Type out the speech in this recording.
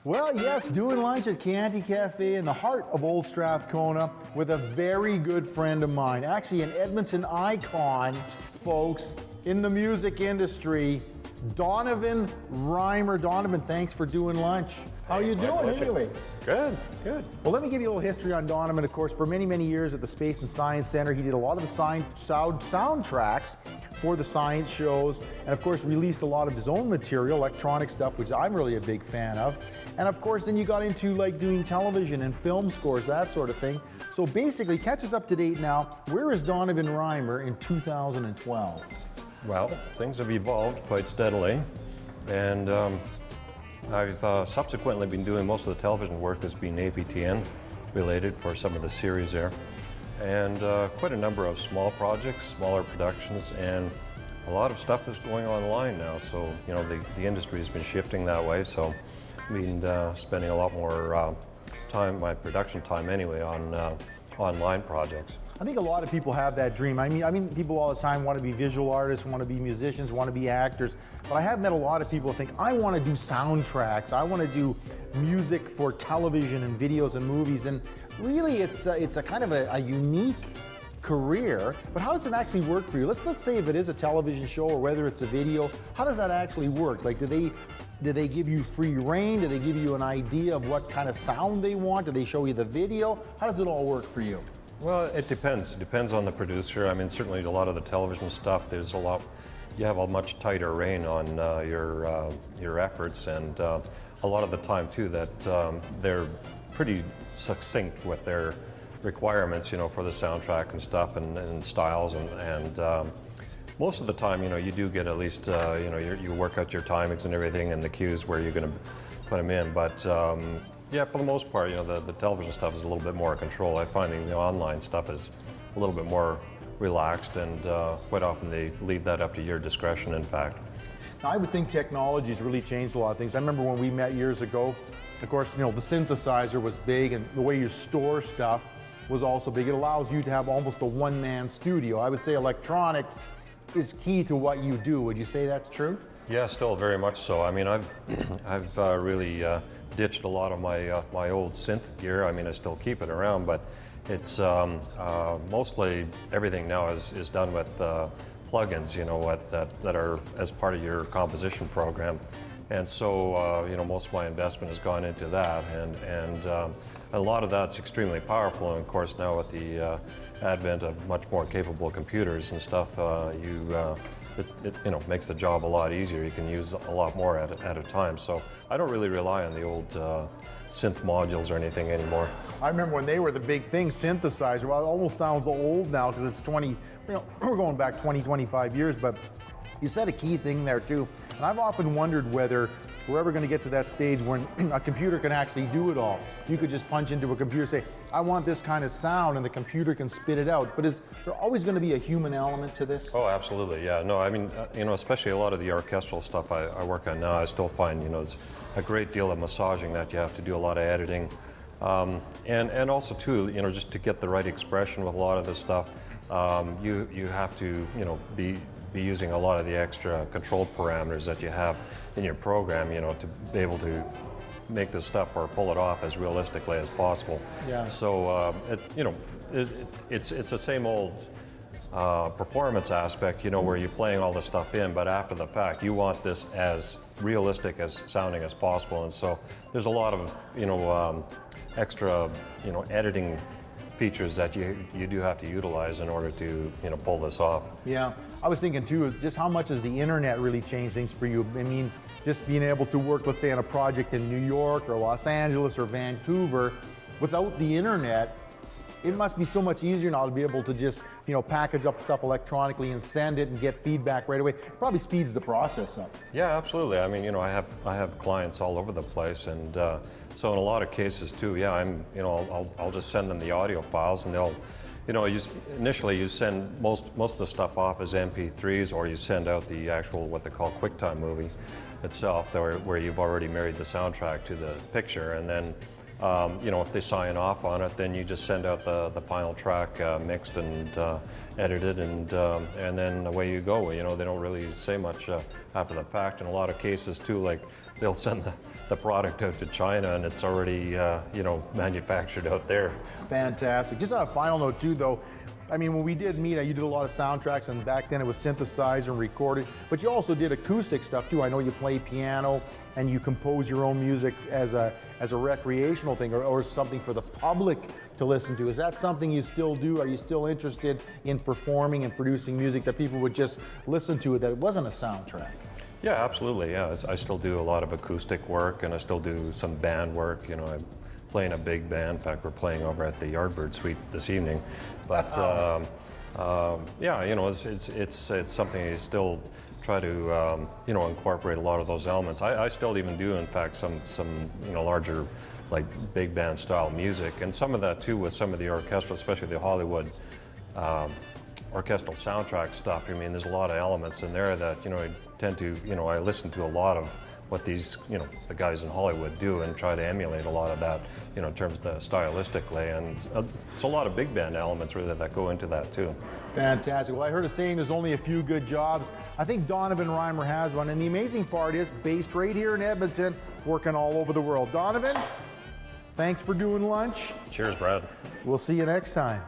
Well, yes, doing lunch at Chianti Cafe in the heart of Old Strathcona with a very good friend of mine, actually an Edmonton icon, folks, in the music industry, Doin Reimer. Doin, thanks for doing lunch. How are you doing anyway? Good, good. Well, let me give you a little history on Doin. Of course, for many, many years at the Space and Science Center, he did a lot of the soundtracks for the science shows, and of course released a lot of his own material, electronic stuff, which I'm really a big fan of. And of course, then you got into like doing television and film scores, that sort of thing. So basically, catch us up to date now. Where is Doin Reimer in 2012? Well, things have evolved quite steadily, and I've subsequently been doing most of the television work that's been APTN related for some of the series there. And quite a number of small projects, smaller productions, and a lot of stuff is going online now. So, you know, the industry has been shifting that way. So I've been spending a lot more time, my production time anyway, on online projects. I think a lot of people have that dream. I mean, people all the time want to be visual artists, want to be musicians, want to be actors. But I have met a lot of people who think, I want to do soundtracks. I want to do music for television and videos and movies. And really, it's a kind of a unique career. But how does it actually work for you? Let's say if it is a television show or whether it's a video, how does that actually work? Like, do they give you free rein? Do they give you an idea of what kind of sound they want? Do they show you the video? How does it all work for you? Well, it depends. It depends on the producer. I mean, certainly a lot of the television stuff, there's a lot, you have a much tighter rein on your efforts, and a lot of the time too that they're pretty succinct with their requirements, you know, for the soundtrack and stuff and styles, and most of the time, you know, you do get at least, you know, you work out your timings and everything and the cues where you're going to put them in, but yeah, for the most part, you know, the television stuff is a little bit more control. I find the online stuff is a little bit more relaxed, and quite often they leave that up to your discretion, in fact. Now, I would think technology has really changed a lot of things. I remember when we met years ago, of course, you know, the synthesizer was big, and the way you store stuff was also big. It allows you to have almost a one-man studio. I would say electronics is key to what you do. Would you say that's true? Yeah, still very much so. I mean, I've really ditched a lot of my old synth gear. I mean, I still keep it around, but it's mostly everything now is done with plugins, you know, that are as part of your composition program. And so, you know, most of my investment has gone into that, and a lot of that's extremely powerful. And of course, now with the advent of much more capable computers and stuff, it you know, makes the job a lot easier. You can use a lot more at a time. So I don't really rely on the old synth modules or anything anymore. I remember when they were the big thing, synthesizer. Well, it almost sounds old now because it's 20, you know, we're going back 20, 25 years, but you said a key thing there too. And I've often wondered whether we're ever going to get to that stage when a computer can actually do it all. You could just punch into a computer, say, I want this kind of sound, and the computer can spit it out. But is there always going to be a human element to this? Oh, absolutely, yeah. No, I mean, you know, especially a lot of the orchestral stuff I work on now, I still find, you know, there's a great deal of massaging that you have to do, a lot of editing. And also too, you know, just to get the right expression with a lot of this stuff, you have to, you know, be using a lot of the extra control parameters that you have in your program, you know, to be able to make this stuff or pull it off as realistically as possible. Yeah. So it's, you know, it's the same old performance aspect, you know, where you're playing all this stuff in, but after the fact, you want this as realistic as sounding as possible. And so there's a lot of, you know, extra, you know, editing features that you do have to utilize in order to, you know, pull this off. Yeah, I was thinking too, just how much has the internet really changed things for you? I mean, just being able to work, let's say, on a project in New York or Los Angeles or Vancouver, without the internet, it must be so much easier now to be able to just, you know, package up stuff electronically and send it and get feedback right away. It probably speeds the process up. Yeah, absolutely. I mean, you know, I have clients all over the place, and so in a lot of cases too, yeah, you know, I'll just send them the audio files, and they'll, you know, initially you send most of the stuff off as MP3s, or you send out the actual what they call QuickTime movie itself, where you've already married the soundtrack to the picture, and then you know, if they sign off on it, then you just send out the final track mixed and edited, and then away you go. You know, they don't really say much after the fact. In a lot of cases too, like they'll send the product out to China and it's already you know, manufactured out there. Fantastic. Just on a final note too, though, I mean, when we did meet, you did a lot of soundtracks, and back then it was synthesized and recorded, but you also did acoustic stuff too. I know you play piano and you compose your own music as a recreational thing, or something for the public to listen to. Is that something you still do? Are you still interested in performing and producing music that people would just listen to, that it wasn't a soundtrack? Yeah, absolutely. Yeah, I still do a lot of acoustic work, and I still do some band work. You know, I play in a big band. In fact, we're playing over at the Yardbird Suite this evening. But yeah, you know, it's something you still try to you know, incorporate a lot of those elements. I still even do, in fact, some you know, larger, like big band style music, and some of that too with some of the orchestral, especially the Hollywood orchestral soundtrack stuff. I mean, there's a lot of elements in there that, you know, I tend to, you know, I listen to a lot of what these, you know, the guys in Hollywood do, and try to emulate a lot of that, you know, in terms of the stylistically, and it's a lot of big band elements really that go into that too. Fantastic. Well, I heard a saying, there's only a few good jobs. I think Donovan Reimer has one, and the amazing part is, based right here in Edmonton, working all over the world. Donovan, thanks for doing lunch. Cheers, Brad. We'll see you next time.